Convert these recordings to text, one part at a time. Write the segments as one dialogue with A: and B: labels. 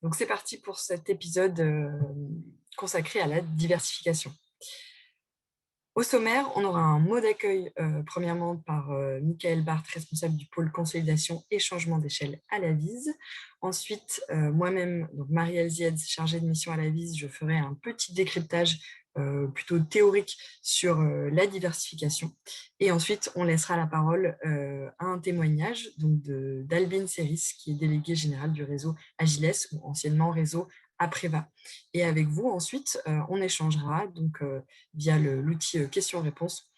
A: Donc c'est parti pour cet épisode consacré à la diversification. Au sommaire, on aura un mot d'accueil, premièrement par Michael Barthes, responsable du pôle consolidation et changement d'échelle à l'Avise. Ensuite, moi-même, donc Marie-Èle Zietz, chargée de mission à l'Avise, je ferai un petit décryptage plutôt théorique sur la diversification. Et ensuite, on laissera la parole à un témoignage donc d'Albine Serris, qui est déléguée générale du réseau Agiles, ou anciennement réseau Apreva. Et avec vous, ensuite, on échangera donc via l'outil questions-réponses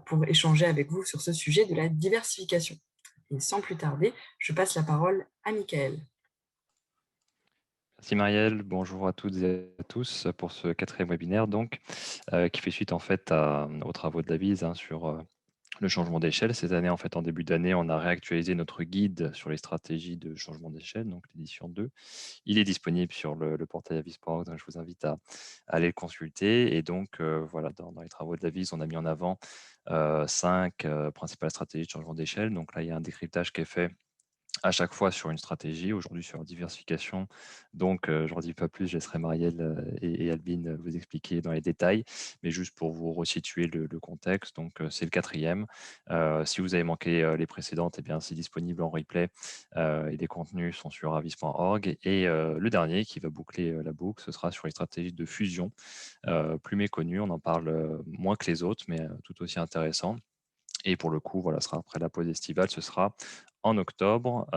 A: pour échanger avec vous sur ce sujet de la diversification. Et sans plus tarder, je passe la parole à Michael.
B: Merci Marielle, bonjour à toutes et à tous pour ce quatrième webinaire qui fait suite en fait aux travaux de la VISE sur le changement d'échelle. Cette année, en fait, en début d'année, on a réactualisé notre guide sur les stratégies de changement d'échelle, donc l'édition 2. Il est disponible sur le portail avis.org, donc je vous invite à aller le consulter. Et donc, voilà, dans les travaux de la VISE, on a mis en avant 5 principales stratégies de changement d'échelle. Donc là, il y a un décryptage qui est fait à chaque fois sur une stratégie, aujourd'hui sur la diversification. Donc, je ne redis pas plus, je laisserai Marielle et Albine vous expliquer dans les détails, mais juste pour vous resituer le contexte. Donc, c'est le quatrième. Si vous avez manqué les précédentes, eh bien, c'est disponible en replay et les contenus sont sur avis.org. Et le dernier qui va boucler la boucle, ce sera sur les stratégies de fusion, plus méconnues. On en parle moins que les autres, mais tout aussi intéressant. Et pour le coup, voilà, ce sera après la pause estivale, ce sera en octobre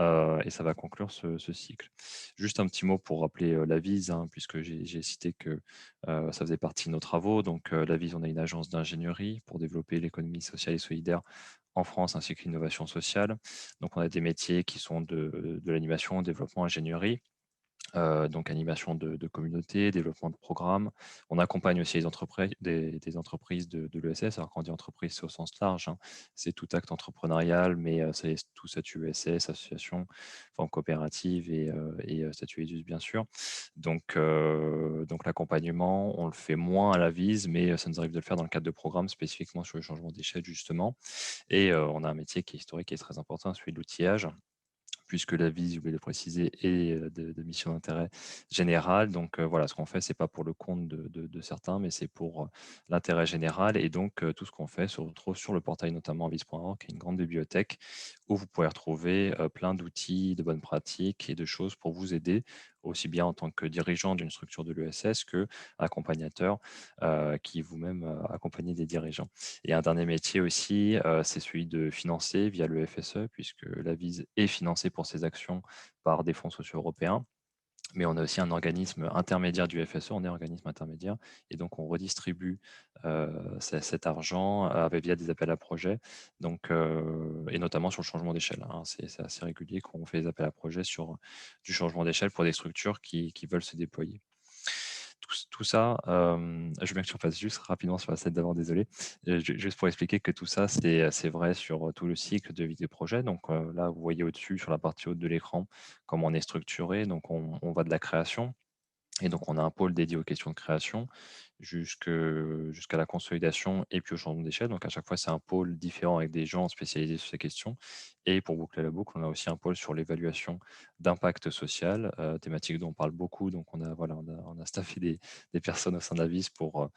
B: et ça va conclure ce cycle. Juste un petit mot pour rappeler la VISE, puisque j'ai cité que ça faisait partie de nos travaux. Donc la VISE, on a une agence d'ingénierie pour développer l'économie sociale et solidaire en France ainsi que l'innovation sociale. Donc on a des métiers qui sont de l'animation, développement, ingénierie. Donc animation de communauté, développement de programmes. On accompagne aussi les entreprises, des entreprises de l'ESS. Alors quand on dit entreprise, c'est au sens large, c'est tout acte entrepreneurial, mais c'est tout statut ESS, association, forme coopérative et statut ESUS, bien sûr. Donc l'accompagnement, on le fait moins à la VISE, mais ça nous arrive de le faire dans le cadre de programmes spécifiquement sur le changement d'échelle, justement. Et on a un métier qui est historique et très important, celui de l'outillage, puisque la vie, je voulais le préciser, est de mission d'intérêt général. Donc voilà, ce qu'on fait, c'est pas pour le compte de certains, mais c'est pour l'intérêt général. Et donc tout ce qu'on fait se retrouve sur le portail notamment vis.org, qui est une grande bibliothèque où vous pouvez retrouver plein d'outils, de bonnes pratiques et de choses pour vous aider, aussi bien en tant que dirigeant d'une structure de l'ESS que accompagnateur qui vous-même accompagnez des dirigeants. Et un dernier métier aussi, c'est celui de financer via le FSE, puisque la VISE est financée pour ses actions par des fonds sociaux européens. Mais on a aussi un organisme intermédiaire du FSE, on est organisme intermédiaire, et donc on redistribue cet argent via des appels à projets, donc, et notamment sur le changement d'échelle. C'est assez régulier qu'on fait des appels à projets sur du changement d'échelle pour des structures qui veulent se déployer. Tout ça, je veux bien que tu refasses juste rapidement sur la slide d'avant, désolé. Juste pour expliquer que tout ça, c'est vrai sur tout le cycle de vie des projets. Donc là, vous voyez au-dessus, sur la partie haute de l'écran, comment on est structuré. Donc on va de la création. Et donc, on a un pôle dédié aux questions de création jusqu'à la consolidation et puis au changement d'échelle. Donc, à chaque fois, c'est un pôle différent avec des gens spécialisés sur ces questions. Et pour boucler la boucle, on a aussi un pôle sur l'évaluation d'impact social, thématique dont on parle beaucoup. Donc, on a staffé des personnes au sein d'Avis pour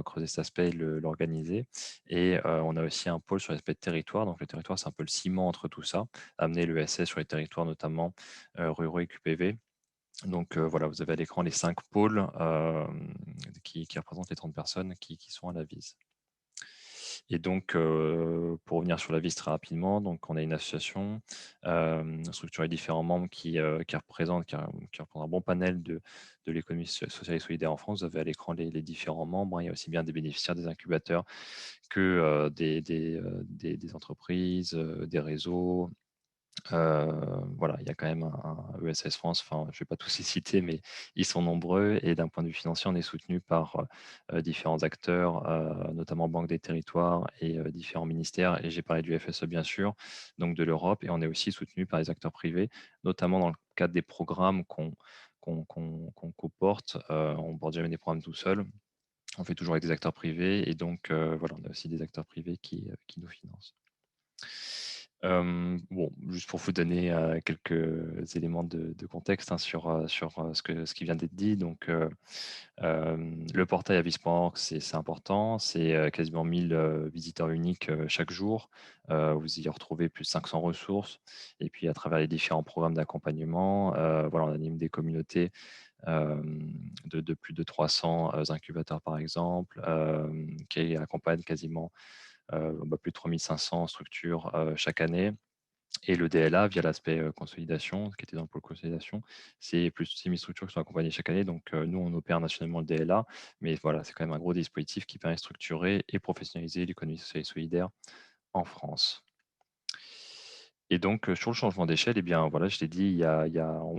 B: creuser cet aspect et l'organiser. Et on a aussi un pôle sur l'aspect de territoire. Donc, le territoire, c'est un peu le ciment entre tout ça, amener le SS sur les territoires, notamment ruraux et QPV. Donc voilà, vous avez à l'écran les 5 pôles qui représentent les 30 personnes qui sont à la VISE. Et donc, pour revenir sur la VISE très rapidement, donc on a une association structurée de différents membres qui représentent un bon panel de l'économie sociale et solidaire en France. Vous avez à l'écran les différents membres. Il y a aussi bien des bénéficiaires des incubateurs que des entreprises, des réseaux. Voilà, il y a quand même un ESS France, enfin, je ne vais pas tous les citer, mais ils sont nombreux. Et d'un point de vue financier, on est soutenu par différents acteurs, notamment Banque des Territoires et différents ministères. Et j'ai parlé du FSE, bien sûr, donc de l'Europe. Et on est aussi soutenu par les acteurs privés, notamment dans le cadre des programmes qu'on co-porte. On ne porte jamais des programmes tout seul. On fait toujours avec des acteurs privés. Et donc, voilà, on a aussi des acteurs privés qui nous financent. Bon, juste pour vous donner quelques éléments de contexte, hein, sur ce qui vient d'être dit. Donc, le portail avis.org, c'est important. C'est quasiment 1000 visiteurs uniques chaque jour. Vous y retrouvez plus de 500 ressources. Et puis, à travers les différents programmes d'accompagnement, voilà, on anime des communautés de plus de 300 incubateurs, par exemple, qui accompagnent quasiment plus de 3500 structures chaque année. Et le DLA, via l'aspect consolidation, qui était dans le pôle consolidation, c'est plus de 6000 structures qui sont accompagnées chaque année. Donc, nous, on opère nationalement le DLA, mais voilà, c'est quand même un gros dispositif qui permet de structurer et professionnaliser l'économie sociale et solidaire en France. Et donc, sur le changement d'échelle, eh bien, voilà, je l'ai dit,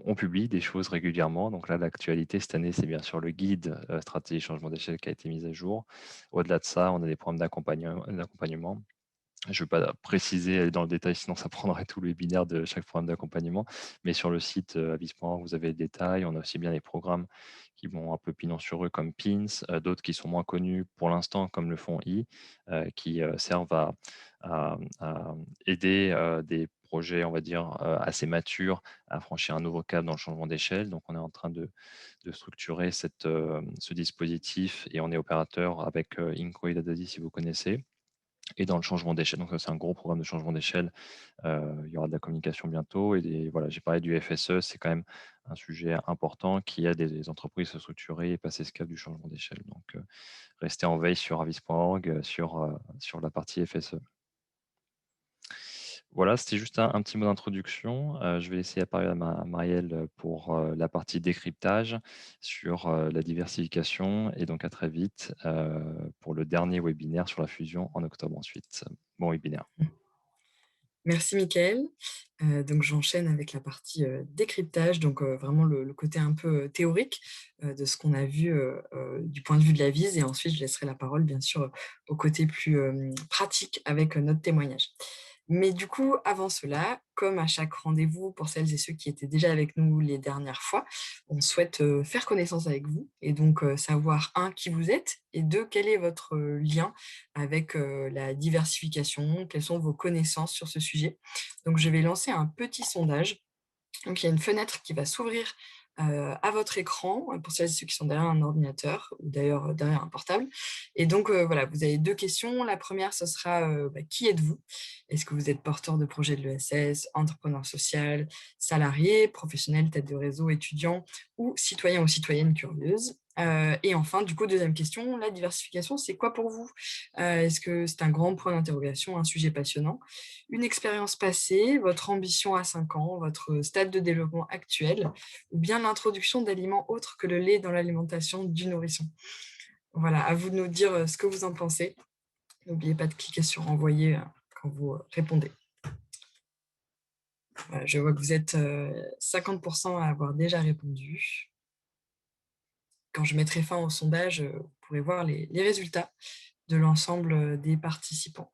B: on publie des choses régulièrement. Donc là, l'actualité cette année, c'est bien sûr le guide stratégie changement d'échelle qui a été mis à jour. Au-delà de ça, on a des programmes d'accompagnement. Je ne vais pas préciser, aller dans le détail, sinon ça prendrait tout le webinaire de chaque programme d'accompagnement. Mais sur le site avis.org, vous avez le détail. On a aussi bien des programmes qui vont un peu pignon sur eux comme Pins, d'autres qui sont moins connus pour l'instant comme le fonds I, qui servent à aider des projets, on va dire, assez matures à franchir un nouveau cap dans le changement d'échelle. Donc on est en train de structurer ce dispositif et on est opérateur avec Inco et Dadadi si vous connaissez. Et dans le changement d'échelle, donc ça c'est un gros programme de changement d'échelle. Il y aura de la communication bientôt. Et voilà, j'ai parlé du FSE, c'est quand même un sujet important qui aide les entreprises à se structurer et passer ce cap du changement d'échelle. Donc, restez en veille sur avis.org sur la partie FSE. Voilà, c'était juste un petit mot d'introduction. Je vais laisser la parole à Marielle pour la partie décryptage sur la diversification. Et donc, à très vite pour le dernier webinaire sur la fusion en octobre ensuite. Bon webinaire.
A: Merci Mickaël. Donc j'enchaîne avec la partie décryptage, donc vraiment le côté un peu théorique de ce qu'on a vu du point de vue de la vise, et ensuite je laisserai la parole bien sûr au côté plus pratique avec notre témoignage. Mais du coup, avant cela, comme à chaque rendez-vous, pour celles et ceux qui étaient déjà avec nous les dernières fois, on souhaite faire connaissance avec vous et donc savoir, un, qui vous êtes, et deux, quel est votre lien avec la diversification, quelles sont vos connaissances sur ce sujet. Donc, je vais lancer un petit sondage. Donc, il y a une fenêtre qui va s'ouvrir à votre écran, pour celles et ceux qui sont derrière un ordinateur ou d'ailleurs derrière un portable. Et donc, voilà, vous avez deux questions. La première, ce sera qui êtes-vous? Est-ce que vous êtes porteur de projet de l'ESS, entrepreneur social, salarié, professionnel, tête de réseau, étudiant ou citoyen ou citoyenne curieuse? Et enfin, du coup, deuxième question, la diversification, c'est quoi pour vous? Est-ce que c'est un grand point d'interrogation, un sujet passionnant? Une expérience passée, votre ambition à 5 ans, votre stade de développement actuel, ou bien l'introduction d'aliments autres que le lait dans l'alimentation du nourrisson. Voilà, à vous de nous dire ce que vous en pensez. N'oubliez pas de cliquer sur envoyer quand vous répondez. Voilà, je vois que vous êtes 50% à avoir déjà répondu. Quand je mettrai fin au sondage, vous pourrez voir les résultats de l'ensemble des participants.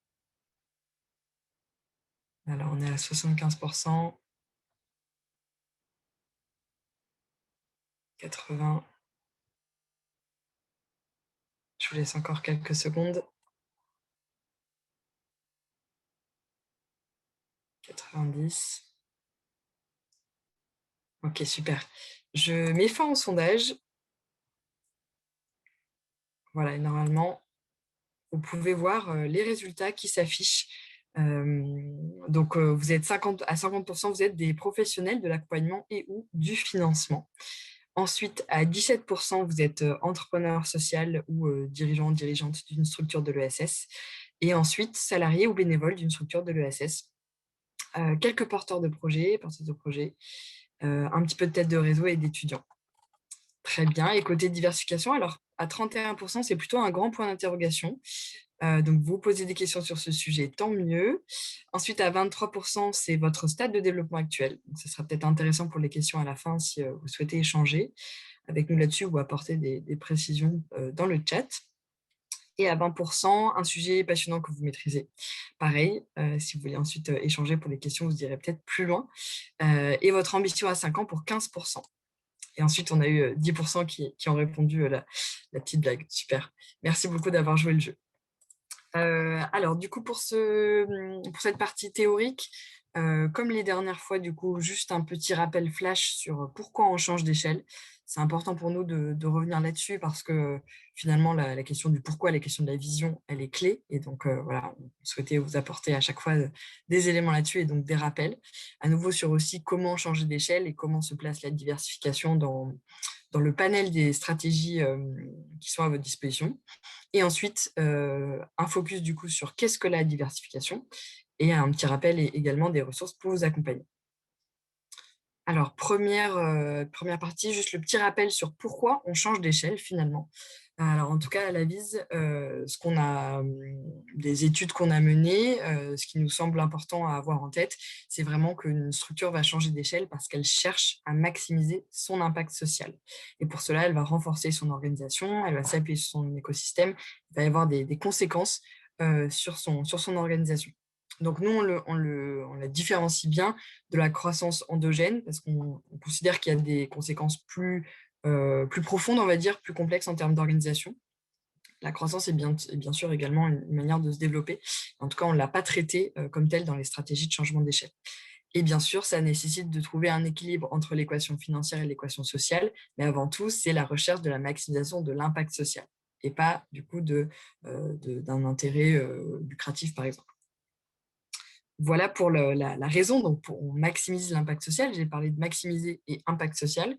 A: Alors, on est à 75%, 80%. Je vous laisse encore quelques secondes. 90. Ok, super. Je mets fin au sondage. Voilà, et normalement, vous pouvez voir les résultats qui s'affichent. Donc, vous êtes à 50%, vous êtes des professionnels de l'accompagnement et ou du financement. Ensuite, à 17%, vous êtes entrepreneur social ou dirigeant, dirigeante d'une structure de l'ESS. Et ensuite, salarié ou bénévole d'une structure de l'ESS. Quelques porteurs de projets, un petit peu de tête de réseau et d'étudiants. Très bien. Et côté diversification, alors à 31%, c'est plutôt un grand point d'interrogation. Donc, vous posez des questions sur ce sujet, tant mieux. Ensuite, à 23%, c'est votre stade de développement actuel. Donc, ce sera peut-être intéressant pour les questions à la fin si vous souhaitez échanger avec nous là-dessus ou apporter des précisions dans le chat. Et à 20%, un sujet passionnant que vous maîtrisez. Pareil, si vous voulez ensuite échanger pour les questions, vous irez peut-être plus loin. Et votre ambition à 5 ans pour 15%. Et ensuite, on a eu 10% qui ont répondu la petite blague. Super. Merci beaucoup d'avoir joué le jeu. Alors, du coup, pour cette partie théorique, comme les dernières fois, du coup, juste un petit rappel flash sur pourquoi on change d'échelle. C'est important pour nous de revenir là-dessus parce que finalement, la question du pourquoi, la question de la vision, elle est clé. Et donc, voilà, on souhaitait vous apporter à chaque fois des éléments là-dessus et donc des rappels. À nouveau sur aussi comment changer d'échelle et comment se place la diversification dans le panel des stratégies qui sont à votre disposition. Et ensuite, un focus du coup sur qu'est-ce que la diversification et un petit rappel également des ressources pour vous accompagner. Alors, première partie, juste le petit rappel sur pourquoi on change d'échelle finalement. Alors, en tout cas, à la Vise, ce qu'on a, des études qu'on a menées, ce qui nous semble important à avoir en tête, c'est vraiment qu'une structure va changer d'échelle parce qu'elle cherche à maximiser son impact social. Et pour cela, elle va renforcer son organisation, elle va s'appuyer sur son écosystème, il va y avoir des conséquences sur son organisation. Donc nous, on la différencie bien de la croissance endogène, parce qu'on considère qu'il y a des conséquences plus profondes, on va dire, plus complexes en termes d'organisation. La croissance est bien sûr également une manière de se développer. En tout cas, on ne l'a pas traité comme telle dans les stratégies de changement d'échelle. Et bien sûr, ça nécessite de trouver un équilibre entre l'équation financière et l'équation sociale, mais avant tout, c'est la recherche de la maximisation de l'impact social et pas du coup d'un intérêt lucratif, par exemple. Voilà pour la raison. Donc, on maximise l'impact social. J'ai parlé de maximiser et impact social.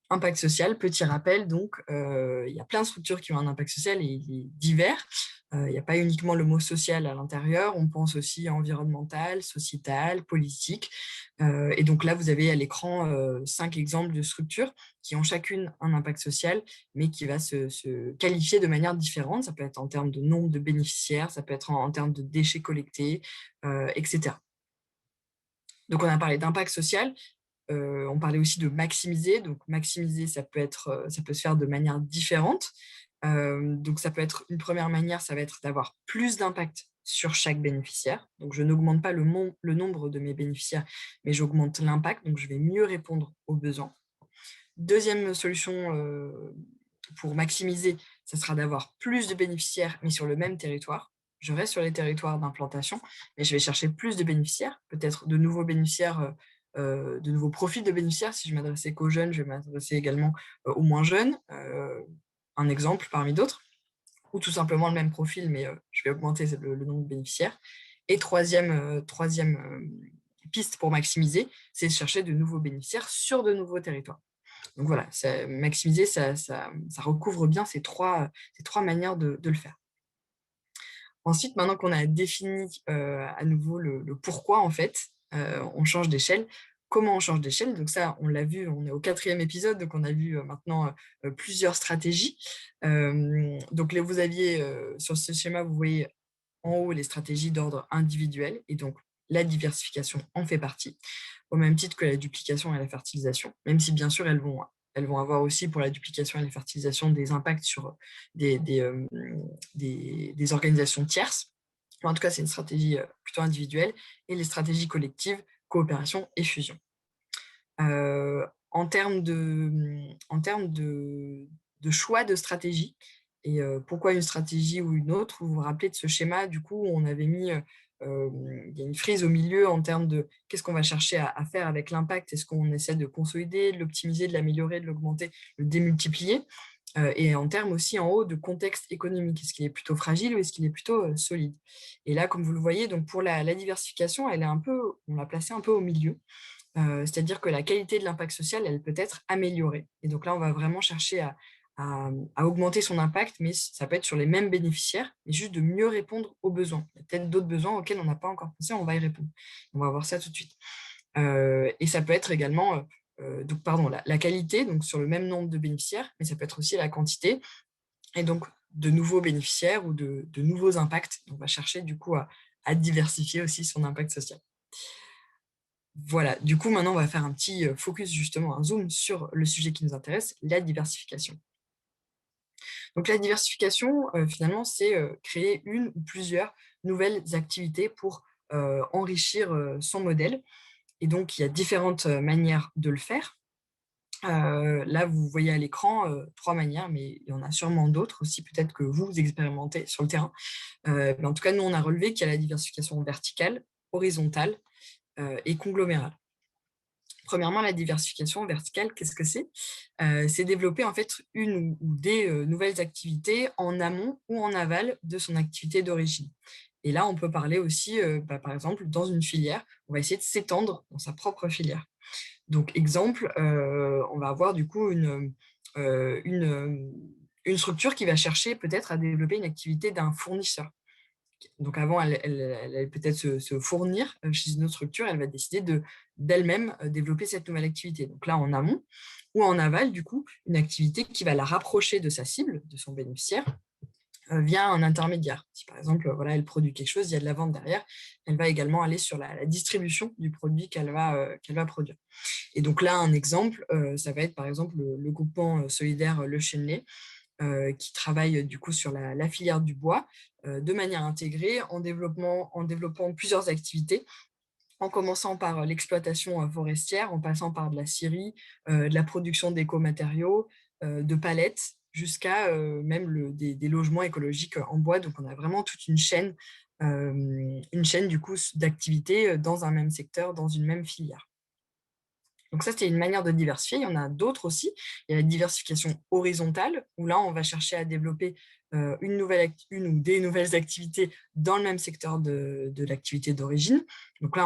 A: Impact social, petit rappel, donc, il y a plein de structures qui ont un impact social et il est divers. Il n'y a pas uniquement le mot social à l'intérieur, on pense aussi environnemental, sociétal, politique. Et donc là, vous avez à l'écran 5 exemples de structures qui ont chacune un impact social, mais qui va se qualifier de manière différente. Ça peut être en termes de nombre de bénéficiaires, ça peut être en termes de déchets collectés, etc. Donc, on a parlé d'impact social. On parlait aussi de maximiser. Donc, maximiser, ça peut se faire de manière différente. Donc, ça peut être une première manière, ça va être d'avoir plus d'impact sur chaque bénéficiaire. Donc, je n'augmente pas le nombre de mes bénéficiaires, mais j'augmente l'impact. Donc, je vais mieux répondre aux besoins. Deuxième solution pour maximiser, ça sera d'avoir plus de bénéficiaires, mais sur le même territoire. Je reste sur les territoires d'implantation, mais je vais chercher plus de bénéficiaires, peut-être de nouveaux bénéficiaires, de nouveaux profils de bénéficiaires. Si je m'adressais qu'aux jeunes, je vais m'adresser également aux moins jeunes. Un exemple parmi d'autres, ou tout simplement le même profil, mais je vais augmenter le nombre de bénéficiaires. Et troisième piste pour maximiser, c'est de chercher de nouveaux bénéficiaires sur de nouveaux territoires. Donc voilà, maximiser, ça recouvre bien ces trois manières de le faire. Ensuite, maintenant qu'on a défini à nouveau le pourquoi, en fait, on change d'échelle. Comment on change d'échelle? Donc ça, on l'a vu, on est au 4e épisode, donc on a vu maintenant plusieurs stratégies. Donc vous aviez, sur ce schéma, vous voyez en haut les stratégies d'ordre individuel, et donc la diversification en fait partie, au même titre que la duplication et la fertilisation, même si bien sûr elles vont avoir aussi pour la duplication et la fertilisation des impacts sur des organisations tierces. En tout cas, c'est une stratégie plutôt individuelle, et les stratégies collectives, coopération et fusion. En termes de choix de stratégie, et pourquoi une stratégie ou une autre, vous vous rappelez de ce schéma, du coup, on avait mis, il y a une frise au milieu en termes de qu'est-ce qu'on va chercher à faire avec l'impact, est-ce qu'on essaie de consolider, de l'optimiser, de l'améliorer, de l'augmenter, le démultiplier, et en termes aussi en haut de contexte économique, est-ce qu'il est plutôt fragile ou est-ce qu'il est plutôt solide? Et là, comme vous le voyez, donc pour la diversification, on l'a placée un peu au milieu. C'est-à-dire que la qualité de l'impact social, elle peut être améliorée. Et donc là, on va vraiment chercher à augmenter son impact, mais ça peut être sur les mêmes bénéficiaires, mais juste de mieux répondre aux besoins. Il y a peut-être d'autres besoins auxquels on n'a pas encore pensé, on va y répondre. On va voir ça tout de suite. Et ça peut être également la qualité, donc sur le même nombre de bénéficiaires, mais ça peut être aussi la quantité, et donc de nouveaux bénéficiaires ou de nouveaux impacts. On va chercher du coup à diversifier aussi son impact social. Voilà, du coup, maintenant, on va faire un petit focus, justement, un zoom sur le sujet qui nous intéresse, la diversification. Donc, la diversification, finalement, c'est créer une ou plusieurs nouvelles activités pour enrichir son modèle. Et donc, il y a différentes manières de le faire. Là, vous voyez à l'écran 3 manières, mais il y en a sûrement d'autres aussi, peut-être que vous expérimentez sur le terrain. Mais en tout cas, nous, on a relevé qu'il y a la diversification verticale, horizontale et conglomérale. Premièrement, la diversification verticale, qu'est-ce que c'est? C'est développer en fait une ou des nouvelles activités en amont ou en aval de son activité d'origine. Et là, on peut parler aussi, par exemple, dans une filière, on va essayer de s'étendre dans sa propre filière. Donc, exemple, on va avoir du coup une structure qui va chercher peut-être à développer une activité d'un fournisseur. Donc avant, elle allait peut-être se fournir chez une autre structure, elle va décider d'elle-même développer cette nouvelle activité. Donc là, en amont ou en aval, du coup, une activité qui va la rapprocher de sa cible, de son bénéficiaire, via un intermédiaire. Si par exemple, voilà, elle produit quelque chose, il y a de la vente derrière, elle va également aller sur la distribution du produit qu'elle va produire. Et donc là, un exemple, ça va être par exemple le groupement solidaire Le Chênelet, qui travaille du coup sur la filière du bois de manière intégrée en développant plusieurs activités, en commençant par l'exploitation forestière, en passant par de la scierie, de la production d'écomatériaux, de palettes, jusqu'à même des logements écologiques en bois. Donc on a vraiment toute une chaîne du coup d'activités dans un même secteur, dans une même filière. Donc ça, c'est une manière de diversifier. Il y en a d'autres aussi. Il y a la diversification horizontale, où là, on va chercher à développer une ou des nouvelles activités dans le même secteur de l'activité d'origine. Donc là,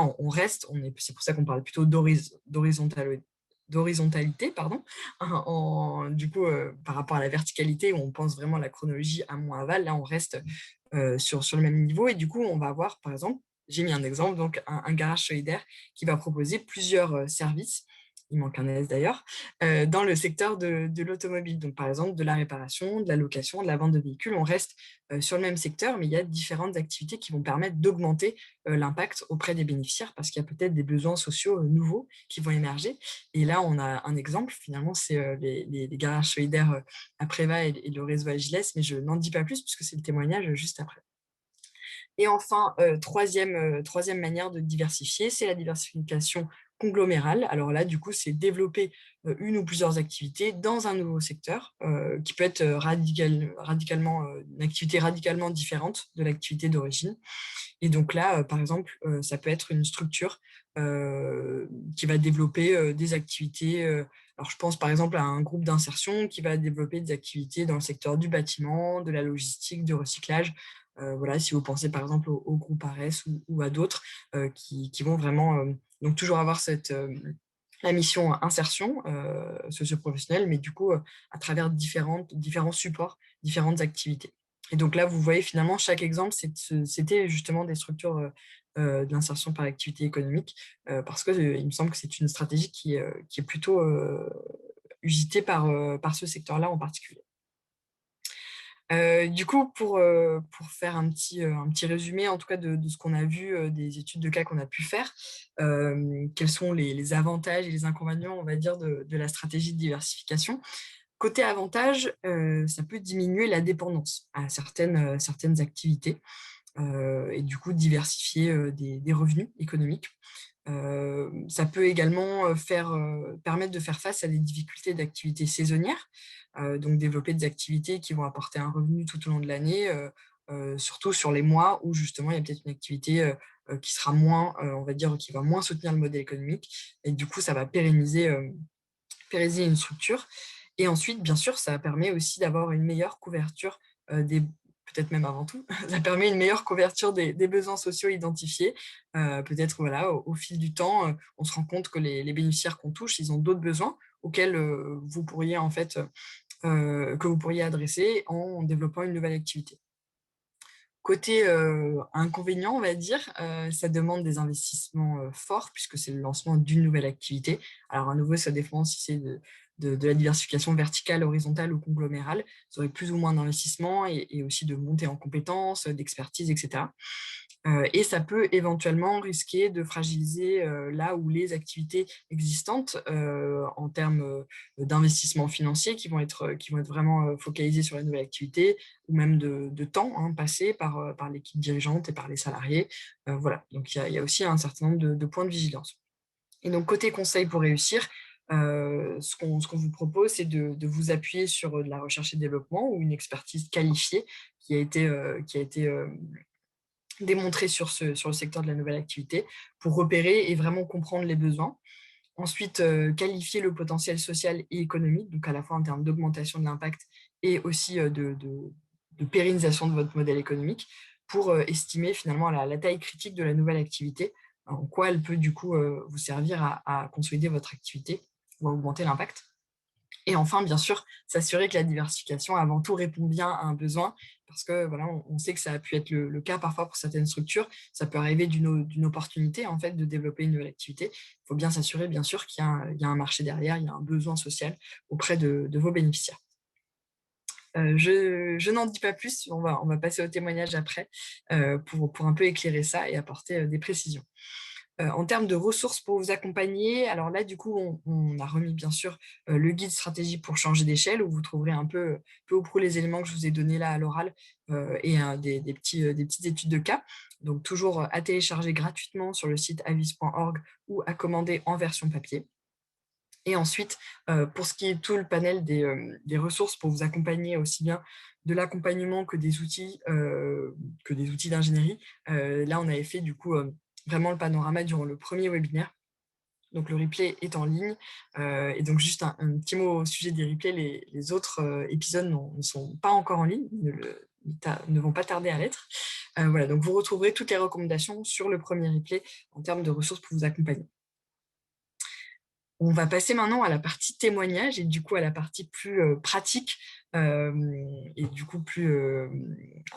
A: c'est pour ça qu'on parle plutôt d'horizontalité, pardon. Du coup, par rapport à la verticalité, où on pense vraiment à la chronologie amont-aval, là, on reste sur le même niveau. Et du coup, on va avoir, par exemple, j'ai mis un exemple, donc un garage solidaire qui va proposer plusieurs services, il manque un S d'ailleurs, dans le secteur de l'automobile. Donc, par exemple, de la réparation, de la location, de la vente de véhicules. On reste sur le même secteur, mais il y a différentes activités qui vont permettre d'augmenter l'impact auprès des bénéficiaires parce qu'il y a peut-être des besoins sociaux nouveaux qui vont émerger. Et là, on a un exemple, finalement, c'est les garages solidaires à Préva et le réseau Agiles, mais je n'en dis pas plus puisque c'est le témoignage juste après. Et enfin, troisième manière de diversifier, c'est la diversification conglomérale. Alors là, du coup, c'est développer une ou plusieurs activités dans un nouveau secteur qui peut être radicalement, une activité radicalement différente de l'activité d'origine. Et donc là, par exemple, ça peut être une structure qui va développer des activités. Alors, je pense par exemple à un groupe d'insertion qui va développer des activités dans le secteur du bâtiment, de la logistique, du recyclage. Voilà, si vous pensez par exemple au groupe ARES ou à d'autres qui vont vraiment donc toujours avoir la mission insertion socio-professionnelle, mais du coup à travers différents supports, différentes activités. Et donc là, vous voyez finalement, chaque exemple, c'était justement des structures de l'insertion par l'activité économique, parce que il me semble que c'est une stratégie qui est plutôt usitée par ce secteur-là en particulier. Du coup, pour faire un petit résumé, en tout cas, de ce qu'on a vu, des études de cas qu'on a pu faire, quels sont les avantages et les inconvénients, on va dire, de la stratégie de diversification. Côté avantage, ça peut diminuer la dépendance à certaines activités et du coup diversifier des revenus économiques. Ça peut également permettre de faire face à des difficultés d'activité saisonnière, donc développer des activités qui vont apporter un revenu tout au long de l'année, surtout sur les mois où justement il y a peut-être une activité qui sera moins, on va dire, qui va moins soutenir le modèle économique, et du coup ça va pérenniser une structure. Et ensuite, bien sûr, ça permet aussi d'avoir une meilleure couverture peut-être même avant tout, ça permet une meilleure couverture des besoins sociaux identifiés. Peut-être voilà, au fil du temps, on se rend compte que les bénéficiaires qu'on touche, ils ont d'autres besoins auxquels vous pourriez en fait que vous pourriez adresser en développant une nouvelle activité. Côté inconvénient, on va dire, ça demande des investissements forts puisque c'est le lancement d'une nouvelle activité. Alors à nouveau, ça dépend si c'est de la diversification verticale, horizontale ou conglomérale. Vous aurez plus ou moins d'investissement et aussi de montée en compétences, d'expertise, etc. Et ça peut éventuellement risquer de fragiliser là où les activités existantes en termes d'investissement financier qui vont être vraiment focalisés sur la nouvelle activité ou même de temps passé par l'équipe dirigeante et par les salariés. Voilà, donc il y a aussi un certain nombre de points de vigilance. Et donc, côté conseil pour réussir, Ce qu'on vous propose, c'est de vous appuyer sur de la recherche et développement ou une expertise qualifiée qui a été démontrée sur le secteur de la nouvelle activité pour repérer et vraiment comprendre les besoins. Ensuite, qualifier le potentiel social et économique, donc à la fois en termes d'augmentation de l'impact et aussi de pérennisation de votre modèle économique pour estimer finalement la taille critique de la nouvelle activité, en quoi elle peut du coup vous servir à consolider votre activité ou à augmenter l'impact. Et enfin, bien sûr, s'assurer que la diversification, avant tout, répond bien à un besoin, parce que voilà, on sait que ça a pu être le cas parfois pour certaines structures. Ça peut arriver d'une opportunité en fait de développer une nouvelle activité. Il faut bien s'assurer, bien sûr, qu'il y a un marché derrière, il y a un besoin social auprès de vos bénéficiaires. Je n'en dis pas plus, on va passer au témoignage après pour un peu éclairer ça et apporter des précisions. En termes de ressources pour vous accompagner, alors là, du coup, on a remis bien sûr le guide stratégie pour changer d'échelle, où vous trouverez un peu au près les éléments que je vous ai donnés là à l'oral et des petites études de cas. Donc toujours à télécharger gratuitement sur le site avis.org ou à commander en version papier. Et ensuite, pour ce qui est tout le panel des ressources pour vous accompagner aussi bien de l'accompagnement que des outils d'ingénierie, là, on avait fait du coup vraiment le panorama durant le premier webinaire. Donc, le replay est en ligne. Et donc, juste un petit mot au sujet des replays. Les autres épisodes ne sont pas encore en ligne, ne vont pas tarder à l'être. Voilà, donc vous retrouverez toutes les recommandations sur le premier replay en termes de ressources pour vous accompagner. On va passer maintenant à la partie témoignage et du coup à la partie plus pratique et du coup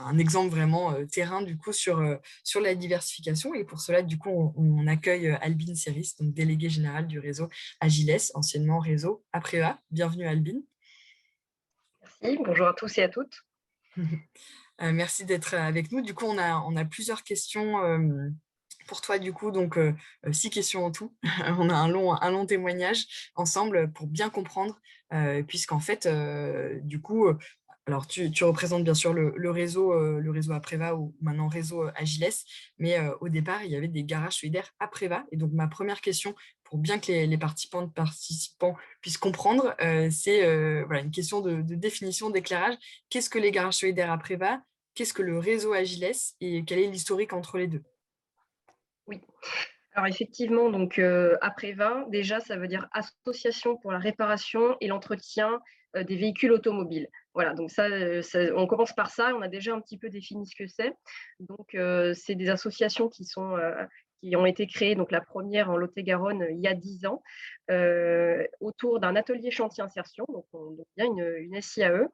A: un exemple vraiment terrain du coup sur la diversification. Et pour cela, du coup, on accueille Albine Serris, donc déléguée générale du réseau Agiles, anciennement réseau Apreva. Bienvenue Albine.
C: Merci, bonjour à tous et à toutes.
A: Merci d'être avec nous. Du coup, on a plusieurs questions pour toi, du coup, donc 6 questions en tout. On a un long témoignage ensemble pour bien comprendre, puisqu'en fait, du coup, alors tu représentes bien sûr le réseau Apreva ou maintenant réseau Agiles, mais au départ, il y avait des garages solidaires Apreva. Et donc, ma première question, pour bien que les participants puissent comprendre, c'est voilà, une question de définition, d'éclairage. Qu'est-ce que les garages solidaires Apreva? Qu'est-ce que le réseau Agiles et quel est l'historique entre les deux?
C: Oui, alors effectivement, donc Apreva, déjà, ça veut dire Association pour la réparation et l'entretien des véhicules automobiles. Voilà, donc ça, on commence par ça, on a déjà un petit peu défini ce que c'est. Donc, c'est des associations qui ont été créées, donc la première en Lot-et-Garonne il y a 10 ans, autour d'un atelier chantier insertion, donc bien une SIAE.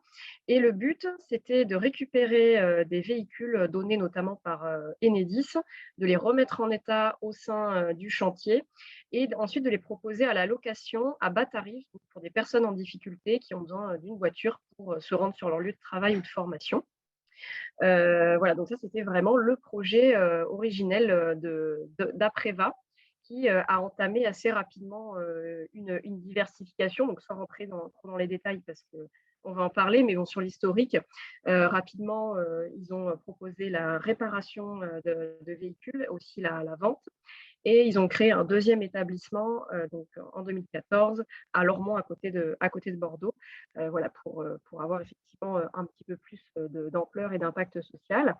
C: Et le but, c'était de récupérer des véhicules donnés notamment par Enedis, de les remettre en état au sein du chantier et ensuite de les proposer à la location à bas tarif pour des personnes en difficulté qui ont besoin d'une voiture pour se rendre sur leur lieu de travail ou de formation. Voilà, donc ça, c'était vraiment le projet originel d'Apreva qui a entamé assez rapidement une diversification, donc sans rentrer trop dans les détails parce qu'on va en parler, mais bon, sur l'historique, rapidement, ils ont proposé la réparation de véhicules, aussi la vente. Et ils ont créé un deuxième établissement donc en 2014 à Lormont, à côté de Bordeaux, voilà, pour avoir effectivement un petit peu plus d'ampleur et d'impact social.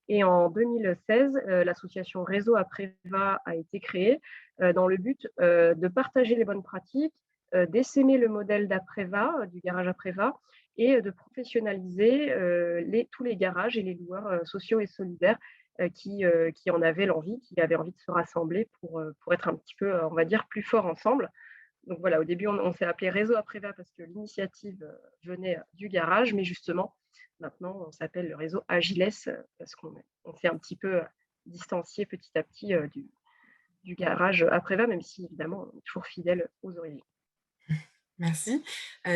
C: Et en 2016, l'association Réseau Apreva a été créée dans le but de partager les bonnes pratiques, d'essaimer le modèle d'Apreva, du garage Apreva, et de professionnaliser tous les garages et les loueurs sociaux et solidaires qui en avaient l'envie, qui avaient envie de se rassembler pour être un petit peu, on va dire, plus forts ensemble. Donc voilà, au début, on s'est appelé Réseau Apreva parce que l'initiative venait du garage, mais justement, maintenant, on s'appelle le réseau Agiles parce qu'on s'est un petit peu distancié petit à petit du garage Apreva, même si évidemment, on est toujours fidèle aux origines.
A: Merci.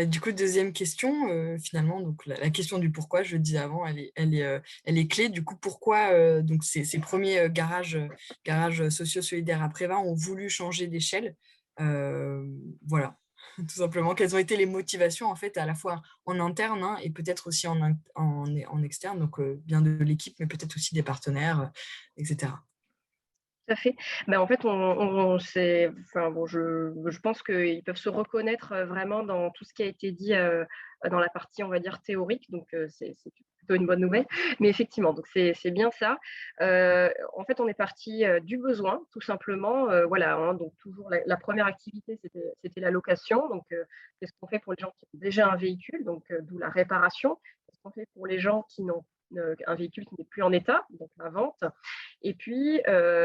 A: Du coup, deuxième question, finalement, donc la question du pourquoi, je le disais avant, elle est clé. Du coup, pourquoi donc ces premiers garages sociaux solidaires Apreva ont voulu changer d'échelle? Voilà, tout simplement. Quelles ont été les motivations, en fait, à la fois en interne et peut-être aussi en externe, donc bien de l'équipe, mais peut-être aussi des partenaires, etc.
C: Tout à fait. En fait, enfin, bon, je pense qu'ils peuvent se reconnaître vraiment dans tout ce qui a été dit dans la partie, on va dire, théorique. Donc, c'est plutôt une bonne nouvelle. Mais effectivement, donc c'est bien ça. En fait, on est parti du besoin, tout simplement. Voilà, hein, donc toujours la première activité, c'était la location. Donc, qu'est-ce qu'on fait pour les gens qui ont déjà un véhicule, donc d'où la réparation. Qu'est-ce qu'on fait pour les gens qui n'ont un véhicule qui n'est plus en état, donc la vente. Et puis,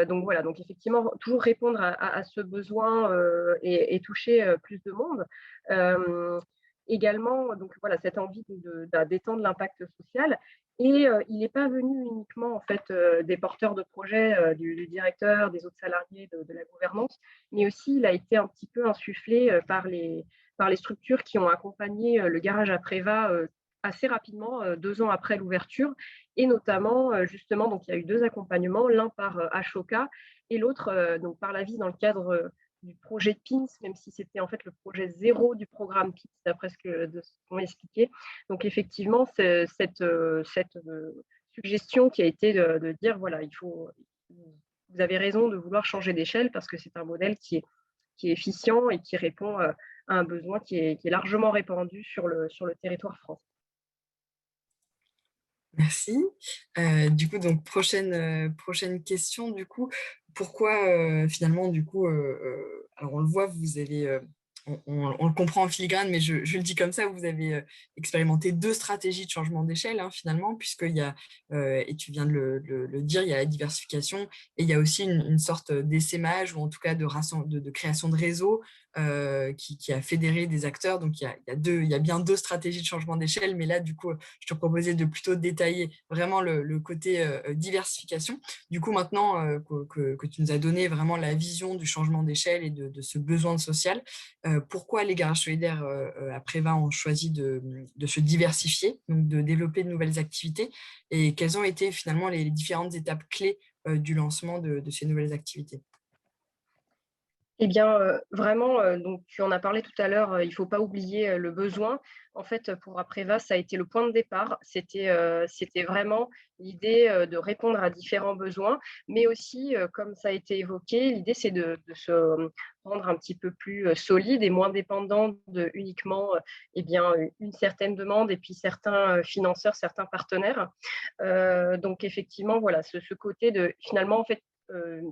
C: donc voilà, donc effectivement, toujours répondre à ce besoin et toucher plus de monde. Euh, Également, donc voilà, cette envie d'étendre l'impact social. Et il n'est pas venu uniquement en fait des porteurs de projets, du directeur, des autres salariés, de la gouvernance, mais aussi il a été un petit peu insufflé par les structures qui ont accompagné le garage à Préva assez rapidement, 2 ans après l'ouverture, et notamment, justement, donc il y a eu 2 accompagnements, l'un par Ashoka et l'autre donc par la vie dans le cadre du projet PINS, même si c'était en fait le projet zéro du programme PINS, d'après ce qu'on m'a expliqué. Donc effectivement, cette suggestion qui a été de dire, voilà, vous avez raison de vouloir changer d'échelle parce que c'est un modèle qui est efficient et qui répond à un besoin qui est largement répandu sur le territoire français.
A: Merci. Du coup, donc prochaine question, du coup, pourquoi finalement, du coup, alors on le voit, vous avez, on le comprend en filigrane, mais je le dis comme ça, vous avez expérimenté 2 stratégies de changement d'échelle, hein, finalement, puisqu'il y a, et tu viens de le dire, il y a la diversification et il y a aussi une sorte d'essaimage ou en tout cas de création de réseau qui a fédéré des acteurs. Donc, il y a bien 2 stratégies de changement d'échelle, mais là, du coup, je te proposais de plutôt détailler vraiment le côté diversification. Du coup, maintenant que tu nous as donné vraiment la vision du changement d'échelle et de ce besoin social, pourquoi les garages solidaires à Préva ont choisi de se diversifier, donc de développer de nouvelles activités, et quelles ont été finalement les différentes étapes clés du lancement de ces nouvelles activités?
C: Eh bien, vraiment, donc tu en as parlé tout à l'heure, il ne faut pas oublier, le besoin. En fait, pour Apreva, ça a été le point de départ. C'était vraiment l'idée, de répondre à différents besoins, mais aussi, comme ça a été évoqué, l'idée c'est de se, rendre un petit peu plus, solide et moins dépendant de uniquement, eh bien, une certaine demande et puis certains, financeurs, certains partenaires. Donc effectivement, voilà, ce côté de finalement, en fait,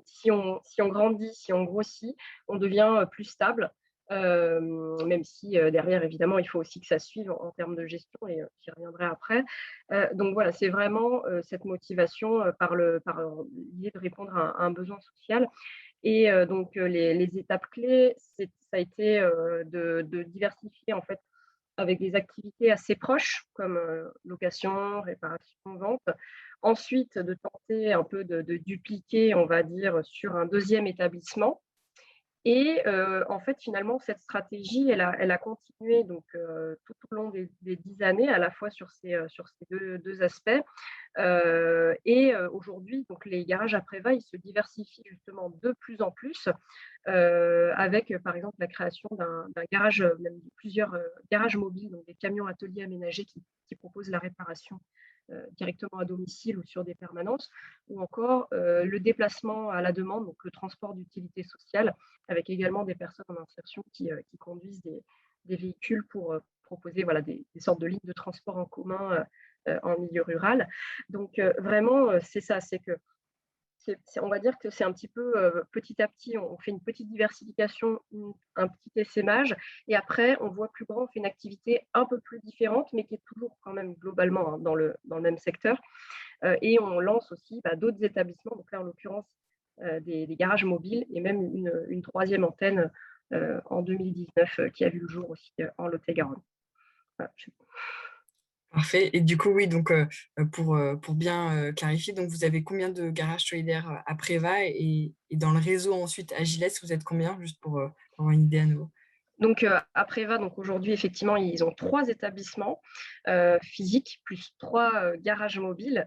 C: si on grandit, si on grossit, on devient plus stable, même si derrière, évidemment, il faut aussi que ça suive en termes de gestion et j'y reviendrai après. Donc voilà, c'est vraiment cette motivation par l'idée de répondre à un besoin social. Et donc les étapes clés, ça a été de diversifier en fait avec des activités assez proches comme location, réparation, vente. Ensuite, de tenter un peu de dupliquer, on va dire, sur un deuxième établissement. Et en fait, finalement, cette stratégie, elle a continué donc, tout au long des 10 années, à la fois sur ces deux aspects. Et aujourd'hui, donc, les garages à Préva, ils se diversifient justement de plus en plus, avec, par exemple, la création d'un garage, même de plusieurs garages mobiles, donc des camions ateliers aménagés qui proposent la réparation directement à domicile ou sur des permanences, ou encore le déplacement à la demande, donc le transport d'utilité sociale, avec également des personnes en insertion qui conduisent des véhicules pour proposer voilà, des sortes de lignes de transport en commun en milieu rural. Donc vraiment, c'est ça, c'est que on va dire que c'est un petit peu petit à petit, on fait une petite diversification, un petit essaimage, et après, on voit plus grand, on fait une activité un peu plus différente, mais qui est toujours quand même globalement dans le même secteur. Et on lance aussi d'autres établissements, donc là en l'occurrence des garages mobiles, et même une troisième antenne en 2019 qui a vu le jour aussi en Lot-et-Garonne. Voilà.
A: Parfait. Et du coup, oui, donc pour bien clarifier, donc vous avez combien de garages solidaires à Préva et dans le réseau ensuite Agiles, vous êtes combien, juste pour avoir une idée à nouveau?
C: Donc, à Préva, donc aujourd'hui, effectivement, ils ont 3 établissements physiques, plus 3 garages mobiles.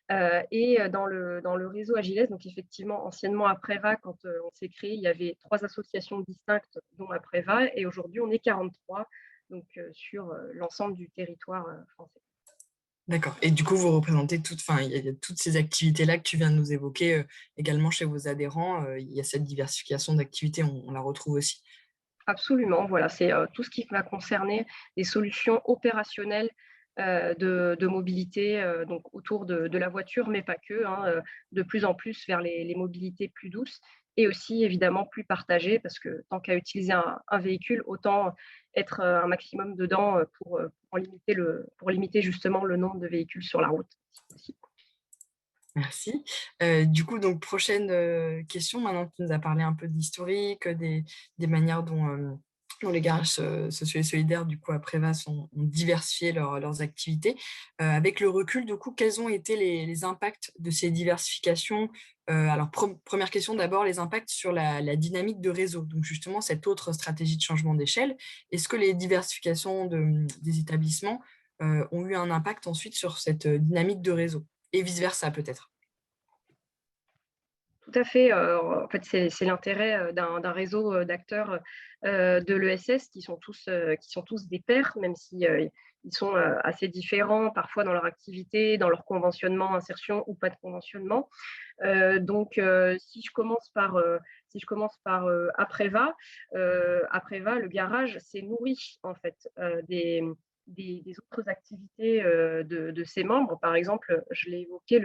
C: Et dans le réseau Agiles, donc effectivement, anciennement Apreva, quand on s'est créé, il y avait 3 associations distinctes, dont Apreva, et aujourd'hui, on est 43, donc sur l'ensemble du territoire français.
A: D'accord. Et du coup, vous représentez il y a toutes ces activités-là que tu viens de nous évoquer également chez vos adhérents. Il y a cette diversification d'activités, on la retrouve aussi.
C: Absolument, voilà, c'est tout ce qui va concerner des solutions opérationnelles de mobilité, donc autour de la voiture, mais pas que, hein, de plus en plus vers les mobilités plus douces et aussi évidemment plus partagées, parce que tant qu'à utiliser un véhicule, autant être un maximum dedans pour limiter justement le nombre de véhicules sur la route, si possible.
A: Merci. Du coup, donc prochaine question, maintenant que tu nous as parlé un peu de l'historique, des manières dont les garages sociaux et solidaires, du coup, à Prévas, ont diversifié leurs activités. Avec le recul, du coup, quels ont été les impacts de ces diversifications? Alors, première question, d'abord, les impacts sur la dynamique de réseau. Donc, justement, cette autre stratégie de changement d'échelle. Est-ce que les diversifications des établissements ont eu un impact ensuite sur cette dynamique de réseau? Et vice-versa, peut-être.
C: Tout à fait, en fait, c'est l'intérêt, d'un réseau, d'acteurs, de l'ESS qui sont tous des pairs, même si, ils sont, assez différents parfois dans leur activité, dans leur conventionnement, insertion ou pas de conventionnement. Donc si je commence par, Apreva, le garage s'est nourri en fait, des autres activités, de ses membres. Par exemple, je l'ai évoqué,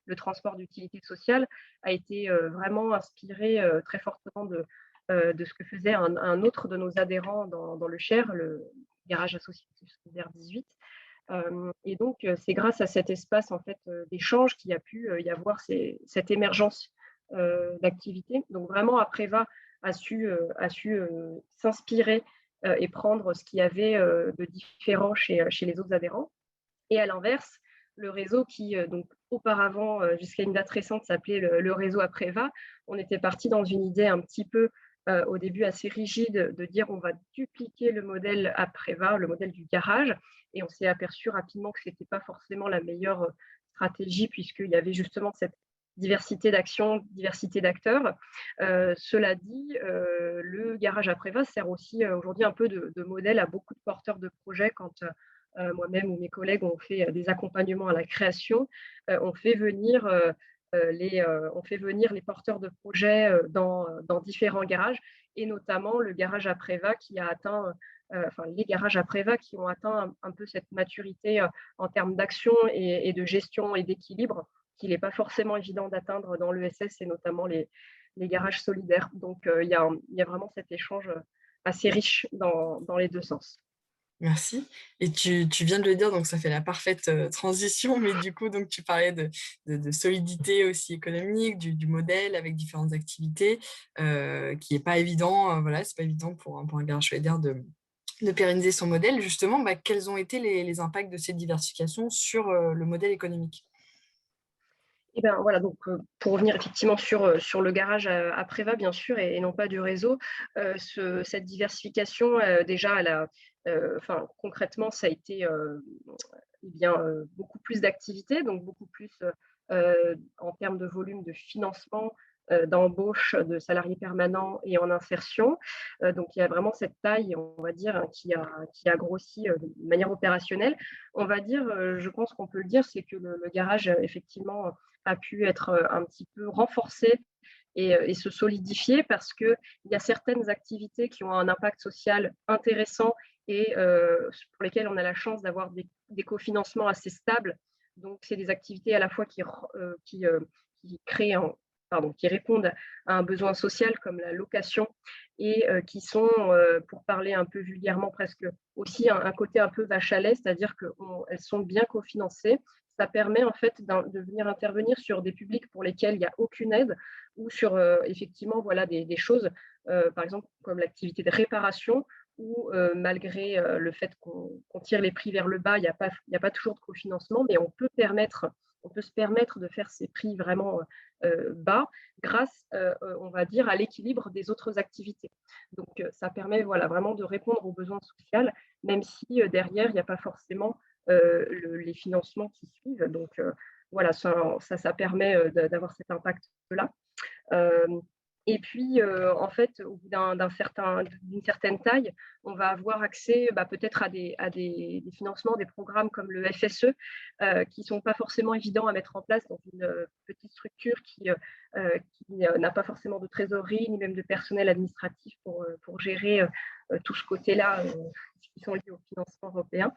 C: le transport d'utilité sociale a été, vraiment inspiré, très fortement de ce que faisait un autre de nos adhérents dans le Cher, le garage associatif solidaire 18. Et donc, c'est grâce à cet espace en fait, d'échange qu'il y a pu, y avoir cette émergence, d'activités. Donc vraiment Apreva a su, s'inspirer, et prendre ce qu'il y avait, de différent chez les autres adhérents. Et à l'inverse, le réseau qui, donc auparavant, jusqu'à une date récente, s'appelait le réseau Apreva, on était parti dans une idée un petit peu, au début assez rigide, de dire: «On va dupliquer le modèle Apreva, le modèle du garage», et on s'est aperçu rapidement que ce n'était pas forcément la meilleure, stratégie, puisqu'il y avait justement cette diversité d'actions, diversité d'acteurs. Cela dit, le garage Apreva sert aussi, aujourd'hui un peu de modèle à beaucoup de porteurs de projets quand, moi-même ou mes collègues ont fait des accompagnements à la création, on fait venir les porteurs de projets dans différents garages, et notamment le garage Apreva qui a atteint, enfin les garages Apreva qui ont atteint un peu cette maturité en termes d'action et de gestion et d'équilibre qu'il n'est pas forcément évident d'atteindre dans l'ESS, et notamment les garages solidaires. Donc il y a vraiment cet échange assez riche dans les deux sens.
A: Merci. Et tu viens de le dire, donc ça fait la parfaite transition, mais du coup, donc tu parlais de solidité aussi économique, du modèle avec différentes activités, qui n'est pas évident, voilà, c'est pas évident pour un garage solidaire de pérenniser son modèle. Justement, quels ont été les impacts de cette diversification sur le modèle économique?
C: Et ben voilà, donc pour revenir effectivement sur le garage à Préva, bien sûr, et non pas du réseau, cette diversification, déjà, elle a, enfin, concrètement, ça a été, eh bien, beaucoup plus d'activités, donc beaucoup plus, en termes de volume de financement, d'embauche de salariés permanents et en insertion. Donc il y a vraiment cette taille, on va dire, hein, qui a grossi, de manière opérationnelle. On va dire, je pense qu'on peut le dire, c'est que le garage, effectivement, a pu être, un petit peu renforcé et se solidifier, parce qu'il y a certaines activités qui ont un impact social intéressant et pour lesquelles on a la chance d'avoir des cofinancements assez stables. Donc c'est des activités à la fois qui créent qui répondent à un besoin social comme la location, et qui sont, pour parler un peu vulgairement, presque aussi un côté un peu vache à lait, c'est-à-dire qu'elles sont bien cofinancées. Ça permet en fait de venir intervenir sur des publics pour lesquels il n'y a aucune aide, ou sur effectivement voilà, des choses, par exemple comme l'activité de réparation, où malgré le fait qu'on tire les prix vers le bas, il n'y a pas toujours de cofinancement, mais on peut se permettre de faire ces prix vraiment bas grâce, on va dire, à l'équilibre des autres activités. Donc ça permet voilà, vraiment de répondre aux besoins sociaux, même si derrière, il n'y a pas forcément les financements qui suivent. Donc voilà, ça permet d'avoir cet impact-là. Et puis, en fait, au bout d'une certaine taille, on va avoir accès peut-être des financements, des programmes comme le FSE, qui ne sont pas forcément évidents à mettre en place dans une petite structure qui n'a pas forcément de trésorerie, ni même de personnel administratif pour gérer tout ce côté-là, qui sont liés au financement européen.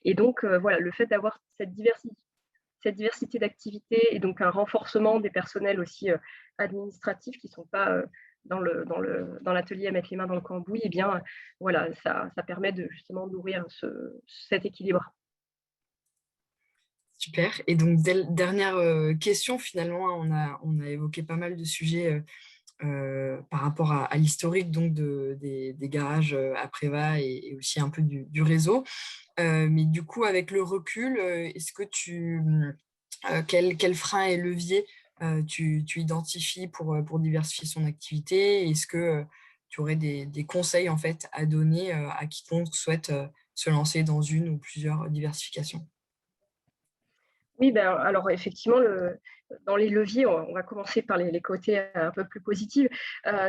C: Et donc, voilà, le fait d'avoir cette diversité d'activités et donc un renforcement des personnels aussi administratifs qui ne sont pas dans l'atelier à mettre les mains dans le cambouis, et bien voilà, ça permet justement d'ouvrir cet équilibre.
A: Super. Et donc, dernière question, finalement, on a évoqué pas mal de sujets par rapport à l'historique donc des garages à Préva et aussi un peu du réseau. Mais du coup, avec le recul, est-ce que quel frein et levier tu identifies pour diversifier son activité? Est-ce que tu aurais des conseils en fait à donner à quiconque souhaite se lancer dans une ou plusieurs diversifications?
C: Oui, alors effectivement, dans les leviers, on va commencer par les côtés un peu plus positifs.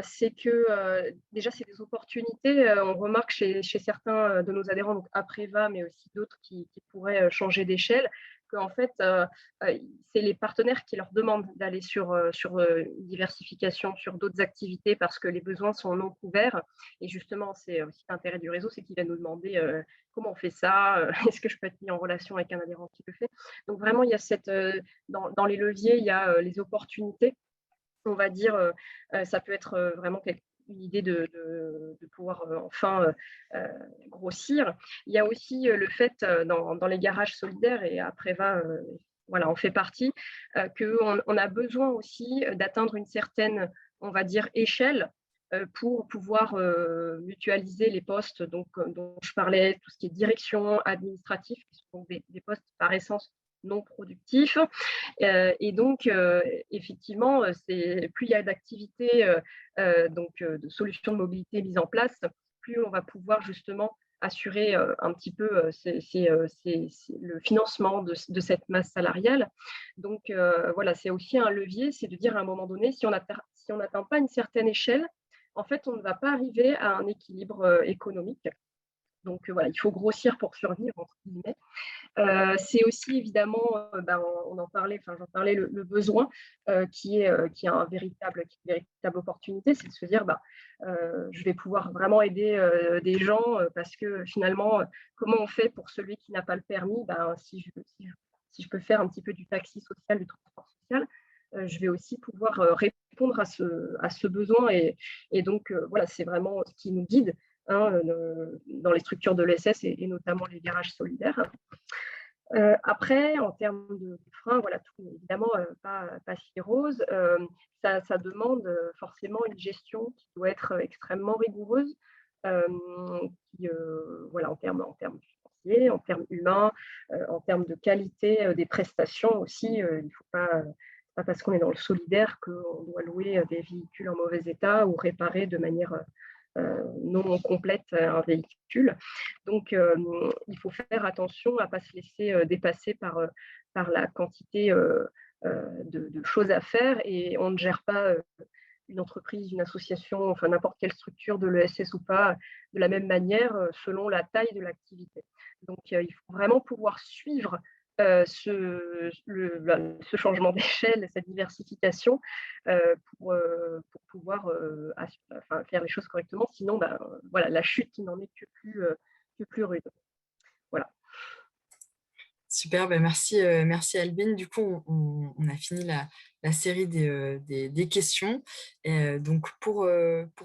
C: C'est que déjà, c'est des opportunités. On remarque chez certains de nos adhérents, donc Apreva, mais aussi d'autres qui pourraient changer d'échelle, qu'en fait, c'est les partenaires qui leur demandent d'aller sur une diversification, sur d'autres activités, parce que les besoins sont non couverts. Et justement, c'est aussi l'intérêt du réseau, c'est qu'il va nous demander comment on fait ça, est-ce que je peux être mis en relation avec un adhérent qui le fait. Donc vraiment, il y a dans les leviers, il y a les opportunités. On va dire, ça peut être vraiment une idée de pouvoir enfin grossir. Il y a aussi le fait, dans les garages solidaires, et Apreva voilà, on fait partie, qu'on a besoin aussi d'atteindre une certaine, on va dire, échelle pour pouvoir mutualiser les postes dont je parlais, tout ce qui est direction, administratif, qui sont des postes par essence non productifs. Et donc, effectivement, plus il y a d'activités, de solutions de mobilité mises en place, plus on va pouvoir justement assurer un petit peu le financement de cette masse salariale. Donc, voilà, c'est aussi un levier, c'est de dire à un moment donné, si on n'atteint pas une certaine échelle, en fait, on ne va pas arriver à un équilibre économique. Donc, voilà, il faut grossir pour survivre, entre guillemets. C'est aussi évidemment, on en parlait, j'en parlais, le besoin qui est une véritable opportunité, c'est de se dire, je vais pouvoir vraiment aider des gens parce que finalement, comment on fait pour celui qui n'a pas le permis? Si je peux faire un petit peu du taxi social, du transport social, je vais aussi pouvoir répondre à ce besoin. Et donc, voilà, c'est vraiment ce qui nous guide, hein, dans les structures de l'ESS et notamment les garages solidaires. Après, en termes de freins, voilà, tout n'est évidemment pas si rose. Ça demande forcément une gestion qui doit être extrêmement rigoureuse, voilà, en termes financiers, en termes humains, en termes de qualité des prestations aussi. Il ne faut pas parce qu'on est dans le solidaire qu'on doit louer des véhicules en mauvais état ou réparer de manière non complète un véhicule. Donc, il faut faire attention à ne pas se laisser dépasser par la quantité de choses à faire. Et on ne gère pas une entreprise, une association, enfin n'importe quelle structure de l'ESS ou pas, de la même manière selon la taille de l'activité. Donc, il faut vraiment pouvoir suivre ce changement d'échelle, cette diversification pour pouvoir faire les choses correctement. Sinon, voilà, la chute n'en est que plus rude. Voilà.
A: Super, merci, merci Albine. Du coup, on a fini la série des questions. Donc, pour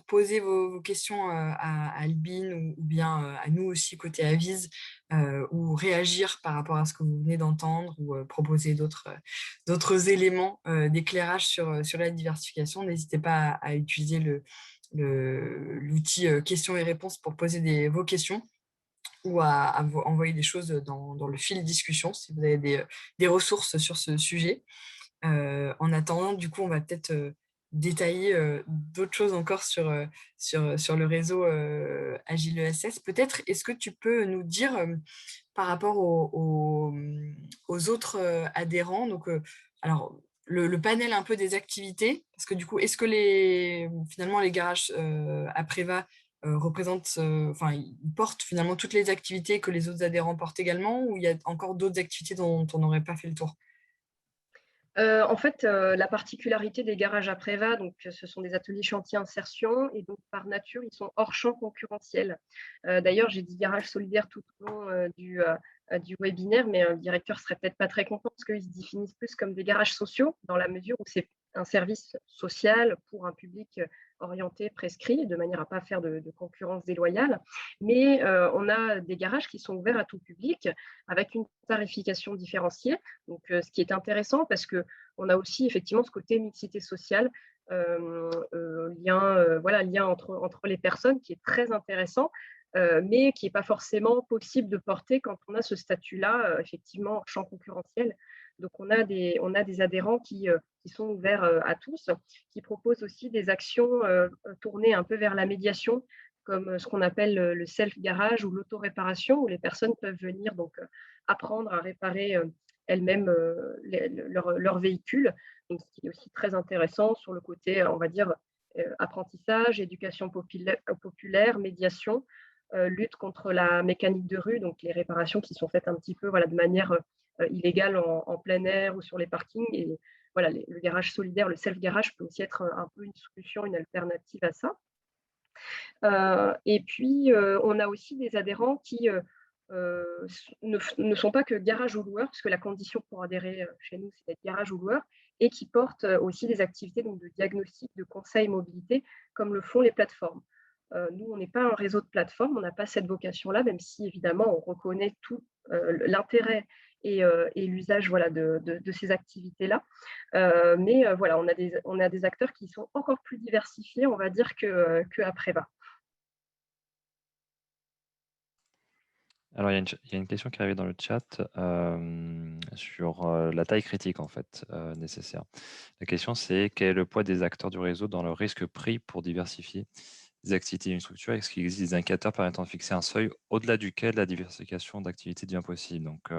A: poser vos questions à Albine ou bien à nous aussi côté Avise, ou réagir par rapport à ce que vous venez d'entendre ou proposer d'autres éléments d'éclairage sur la diversification, n'hésitez pas à utiliser l'outil questions et réponses pour poser vos questions, ou à vous envoyer des choses dans le fil discussion si vous avez des ressources sur ce sujet. En attendant, du coup, on va peut-être détailler d'autres choses encore sur le réseau Agile ESS. Peut-être, est-ce que tu peux nous dire par rapport aux autres adhérents, donc, alors, le panel un peu des activités? Parce que du coup, est-ce que finalement les garages à Préva représentent, enfin, ils portent finalement toutes les activités que les autres adhérents portent également, ou il y a encore d'autres activités dont on n'aurait pas fait le tour?
C: En fait, la particularité des garages à Préva, donc ce sont des ateliers chantier insertion et donc par nature, ils sont hors champ concurrentiel. D'ailleurs, j'ai dit garage solidaire tout au long du webinaire, mais le directeur serait peut-être pas très content parce qu'ils se définissent plus comme des garages sociaux dans la mesure où c'est un service social pour un public orienté, prescrit, de manière à pas faire de concurrence déloyale. Mais on a des garages qui sont ouverts à tout public avec une tarification différenciée. Donc, ce qui est intéressant parce qu'on a aussi effectivement ce côté mixité sociale, lien entre les personnes qui est très intéressant, mais qui n'est pas forcément possible de porter quand on a ce statut-là, effectivement, hors champ concurrentiel. Donc, on a des adhérents qui sont ouverts à tous, qui proposent aussi des actions tournées un peu vers la médiation, comme ce qu'on appelle le self-garage ou l'auto-réparation, où les personnes peuvent venir donc apprendre à réparer elles-mêmes leur véhicule. Donc, ce qui est aussi très intéressant sur le côté, on va dire, apprentissage, éducation populaire, médiation, lutte contre la mécanique de rue, donc les réparations qui sont faites un petit peu de manière illégale en plein air ou sur les parkings. Et voilà, le garage solidaire, le self-garage peut aussi être un peu une solution, une alternative à ça. Et puis, on a aussi des adhérents qui ne sont pas que garage ou loueur, parce que la condition pour adhérer chez nous, c'est d'être garage ou loueur, et qui portent aussi des activités donc, de diagnostic, de conseil mobilité, comme le font les plateformes. Nous, on n'est pas un réseau de plateformes, on n'a pas cette vocation-là, même si évidemment on reconnaît tout l'intérêt et l'usage de ces activités-là. Mais voilà, on a des acteurs qui sont encore plus diversifiés, on va dire, qu'à Préva.
B: Alors, il y a une question qui est arrivée dans le chat sur la taille critique en fait nécessaire. La question c'est quel est le poids des acteurs du réseau dans le risque pris pour diversifier les activités d'une structure? Est-ce qu'il existe des indicateurs permettant de fixer un seuil au-delà duquel la diversification d'activités devient possible? Donc,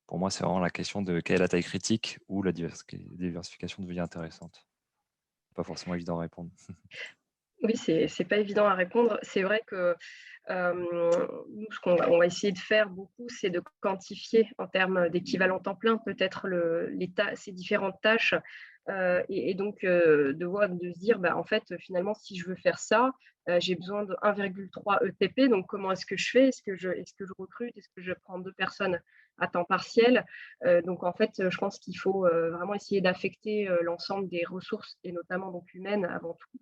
B: pour moi, c'est vraiment la question de quelle est la taille critique où la diversification devient intéressante. Pas forcément évident à répondre.
C: Oui, c'est pas évident à répondre. C'est vrai que nous, ce qu'on va essayer de faire beaucoup, c'est de quantifier en termes d'équivalent temps plein peut-être ces différentes tâches et donc de se dire, en fait, finalement, si je veux faire ça, j'ai besoin de 1,3 ETP. Donc, comment est-ce que je fais? Est-ce que je recrute? Est-ce que je prends 2 personnes à temps partiel? Donc, en fait, je pense qu'il faut vraiment essayer d'affecter l'ensemble des ressources et notamment donc humaines avant tout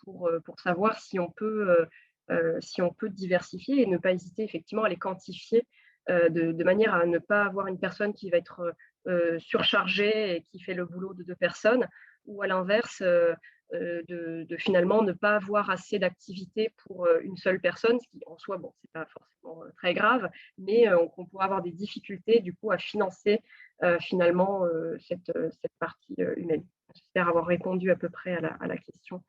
C: pour savoir si on peut diversifier et ne pas hésiter effectivement à les quantifier de manière à ne pas avoir une personne qui va être surchargée et qui fait le boulot de 2 personnes, ou à l'inverse, de finalement ne pas avoir assez d'activité pour une seule personne, ce qui en soi, bon, c'est pas forcément très grave, mais on pourrait avoir des difficultés du coup à financer finalement cette partie humaine. J'espère avoir répondu à peu près à la question.